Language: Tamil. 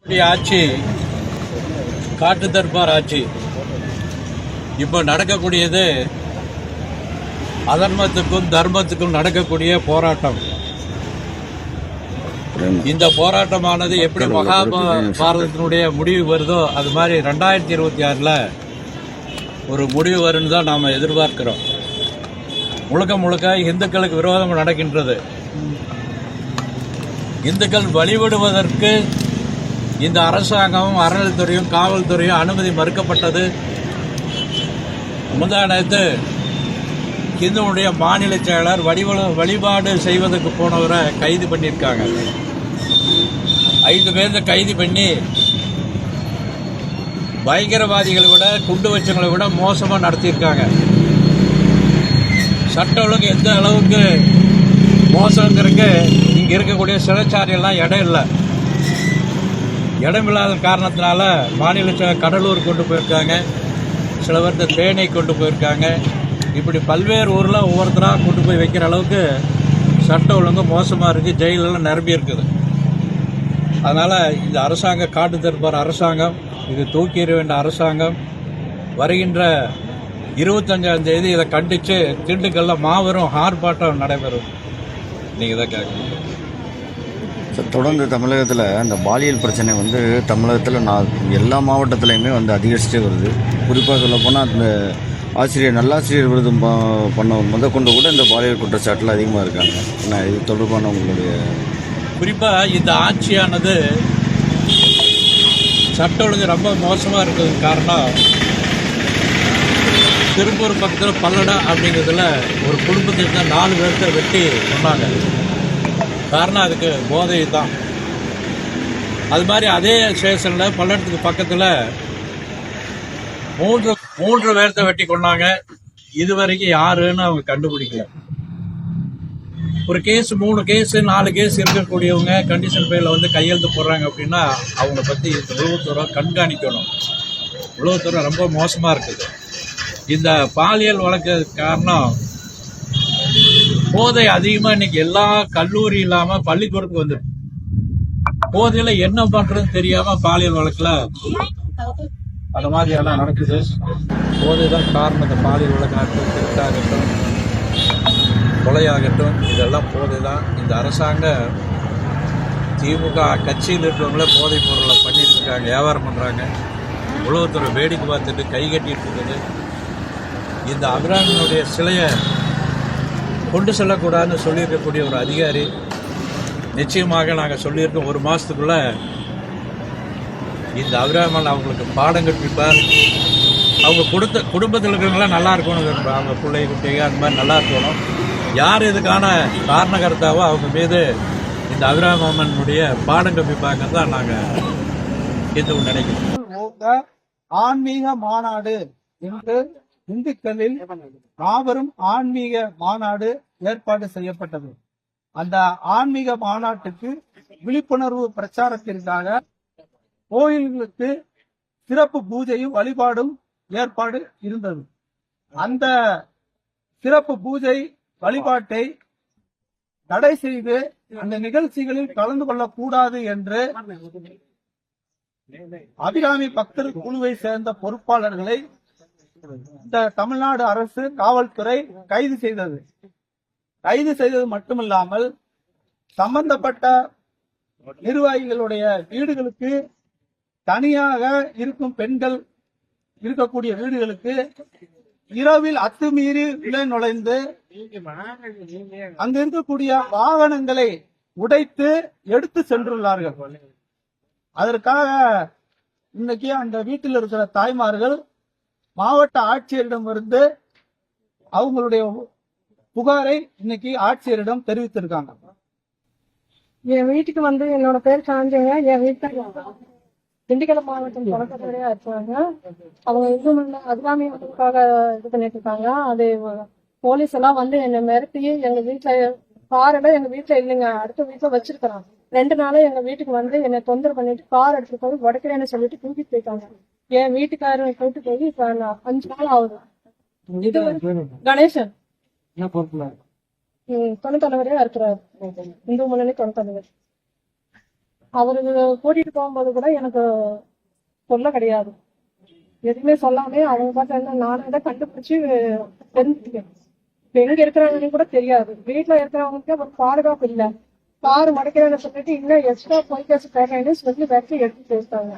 ஆட்சி காட்டு தர்பார் ஆட்சி. இப்போ நடக்கக்கூடியது அதர்மத்துக்கும் தர்மத்துக்கும் நடக்கக்கூடிய போராட்டம். இந்த போராட்டமானது எப்படி மகாபாரதத்தினுடைய முடிவு வருதோ அது மாதிரி 2026 ஒரு முடிவு வரும்னு தான் நாம் எதிர்பார்க்கிறோம். முழுக்க முழுக்க இந்துக்களுக்கு விரோதம் நடக்கின்றது. இந்துக்கள் வழிபடுவதற்கு இந்த அரசாங்கமும் அறநிலைத்துறையும் காவல்துறையும் அனுமதி மறுக்கப்பட்டது. முந்தானத்து இந்துவுடைய மாநில செயலர் வழிபாடு செய்வதற்கு போனவரை கைது பண்ணியிருக்காங்க. 5 பேரை கைது பண்ணி பயங்கரவாதிகளை விட குண்டு வச்சவங்களை விட மோசமாக நடத்தியிருக்காங்க. சட்ட ஒழுங்கு எந்த அளவுக்கு மோசங்கிறதுக்கு இங்கே இருக்கக்கூடிய சிறைச்சாலையெல்லாம் இடம் இல்லை. இடமில்லாத காரணத்தினால மாநில கடலூர் கொண்டு போயிருக்காங்க, சில பேர்த்த தேனை கொண்டு போயிருக்காங்க. இப்படி பல்வேறு ஊரில் ஒவ்வொருத்தராக கொண்டு போய் வைக்கிற அளவுக்கு சட்ட ஒழுங்கு மோசமாக இருக்குது. ஜெயிலெல்லாம் நிரம்பி இருக்குது. அதனால் இந்த அரசாங்கம் காட்டு தர்பார் அரசாங்கம், இது தூக்கி எறிய வேண்டிய அரசாங்கம். வருகின்ற 25ஆம் தேதி இதை கண்டித்து திண்டுக்கல்ல மாபெரும் ஆர்ப்பாட்டம் நடைபெறும். நீங்கள் தான் கேட்கணும். தொடர்ந்து தமிழகத்தில் அந்த பாலியல் பிரச்சனை தமிழகத்தில் எல்லா மாவட்டத்துலையுமே அதிகரிச்சுட்டே வருது. குறிப்பாக சொல்லப்போனால் அந்த நல்லாசிரியர் விருது பண்ண முதற்கொண்டு கூட இந்த பாலியல் குற்றச்சாட்டில் அதிகமாக இருக்காங்க. என்ன இது தொடர்பான உங்களுடைய குறிப்பாக இந்த ஆட்சியானது சட்ட ஒழுங்கு ரொம்ப மோசமாக இருக்கிறதுக்கு காரணம், திருப்பூர் பக்கத்தில் பல்லடா அப்படிங்கிறதுல ஒரு குடும்பத்தில் தான் 4 பேர்த்த வெட்டி சொன்னாங்க. காரணம் அதுக்கு போதை தான். அது மாதிரி அதே ஸ்டேஷனில் பல்லடத்துக்கு பக்கத்தில் 3 பேர்த்த வெட்டி கொண்டாங்க. இதுவரைக்கும் யாருன்னு அவங்க கண்டுபிடிக்கல. ஒரு கேஸ் 3 கேஸ் 4 கேஸ் இருக்கக்கூடியவங்க கண்டிஷன் பேரில் கையெழுத்து போடுறாங்க அப்படின்னா அவங்கள பற்றி இந்த உளவுத்துறை கண்காணிக்கணும். உளவுத்துறை ரொம்ப மோசமாக இருக்குது. இந்த பாலியல் வழக்கு காரணம் போதை அதிகமாக இன்னைக்கு எல்லா கல்லூரி இல்லாமல் பள்ளிக்கூடத்துக்கு வந்துடும். போதையில் என்ன பண்ணுறதுன்னு தெரியாமல் பாலியல் வழக்கில் அந்த மாதிரி எல்லாம் நடக்குது. போதை தான் காரணம். இந்த பாலியல் வழக்காகட்டும், திருட்டாகட்டும், கொலையாகட்டும், இதெல்லாம் போதை தான். இந்த அரசாங்கம் திமுக கட்சியில் இருக்கிறவங்கள போதைப் பொருளை பண்ணிட்டு இருக்காங்க, வியாபாரம் பண்ணுறாங்க. உளவுத்துறை வேடிக்கை பார்த்துட்டு கை கட்டிட்டு இருக்குது. இந்த அபிராமியினுடைய சிலையை கொண்டு செல்லக்கூடாதுன்னு சொல்லியிருக்கக்கூடிய ஒரு அதிகாரி நிச்சயமாக நாங்கள் சொல்லியிருக்கோம் 1 மாதத்துக்குள்ளே இந்த அபிராமல் அவங்களுக்கு பாடம் கற்பிப்பார். அவங்க குடும்பத்தில் இருக்கிறவங்களாம் நல்லா இருக்கணும், அவங்க பிள்ளை குட்டிங்க அந்த மாதிரி நல்லா இருக்கணும். யார் இதுக்கான காரணகர்த்தாவோ அவங்க மீது இந்த அபிராமனுடைய பாடம் கற்பிப்பாங்க தான் நாங்கள் இது நினைக்கிறோம். ஆன்மீக மாநாடு என்று திண்டுக்கல்லில் மாபெரும் ஆன்மீக மாநாடு ஏற்பாடு செய்யப்பட்டது. அந்த ஆன்மீக மாநாட்டுக்கு விழிப்புணர்வு பிரச்சாரத்திற்காக கோயில்களுக்கு சிறப்பு பூஜையும் வழிபாடும் ஏற்பாடு இருந்தது. அந்த சிறப்பு பூஜை வழிபாட்டை தடை செய்து அந்த நிகழ்ச்சிகளில் கலந்து கொள்ளக்கூடாது என்று அபிராமி பக்தர் குழுவை சேர்ந்த பொறுப்பாளர்களை இந்த தமிழ்நாடு அரசு காவல்துறை கைது செய்தது. கைது செய்தது மட்டுமில்லாமல் சம்பந்தப்பட்ட நிர்வாகிகளுடைய வீடுகளுக்கு தனியாக இருக்கும் பெண்கள் இருக்கக்கூடிய வீடுகளுக்கு இரவில் அத்துமீறி உள்ளே நுழைந்து அங்க இருக்கக்கூடிய வாகனங்களை உடைத்து எடுத்து சென்றுள்ளார்கள். அதற்காக இன்னைக்கு அந்த வீட்டில் இருக்கிற தாய்மார்கள் மாவட்ட ஆட்சியரிடமிருந்து அவங்களுடைய புகாரை இன்னைக்கு ஆட்சியரிடம் தெரிவித்திருக்காங்க. என் வீட்டுக்கு என்னோட பேர் சாஞ்சங்க. என் வீட்டுல திண்டுக்கல் மாவட்டம் தொடக்கத்துறையா இருக்காங்க. அவங்க இது அபிராமிக்காக இது பண்ணிட்டு இருக்காங்க. அது போலீஸ் எல்லாம் என்னை மிரட்டி எங்க வீட்டுல காரெல்லாம் எங்க வீட்டுல இல்லைங்க, அடுத்த வீட்டுல வச்சிருக்கிறாங்க. 2 நாளா எங்க வீட்டுக்கு என்னை தொந்தரவு பண்ணிட்டு கார் எடுத்துட்டு போய் உடைக்கிறேன்னு சொல்லிட்டு தூக்கிட்டு போயிட்டாங்க. என் வீட்டுக்காரரை கூட்டு போய் இப்ப 5 நாள் ஆகுது. கணேசன் துணைத்தலைவரே இருக்கிறார், இந்து முன்னணி துணைத்தலைவர். அவரு கூட்டிட்டு போகும்போது கூட எனக்கு சொல்ல கிடையாது, எதுவுமே சொல்லாமே அவங்க பார்த்தா நானே தான் கண்டுபிடிச்சு தெரிஞ்சுக்கிட்டேன். இப்ப எங்க இருக்கிறாங்கன்னு கூட தெரியாது. வீட்டுல இருக்கிறவங்களுக்கு ஒரு பாதுகாப்பு இல்ல. கார் மடைக்கிறேன்னு சொல்லிட்டு இன்னும் எக்ஸ்ட்ரா போய் கேஸ் தரேன்னு சொல்லி வச்சு எடுத்து பேசுறாங்க.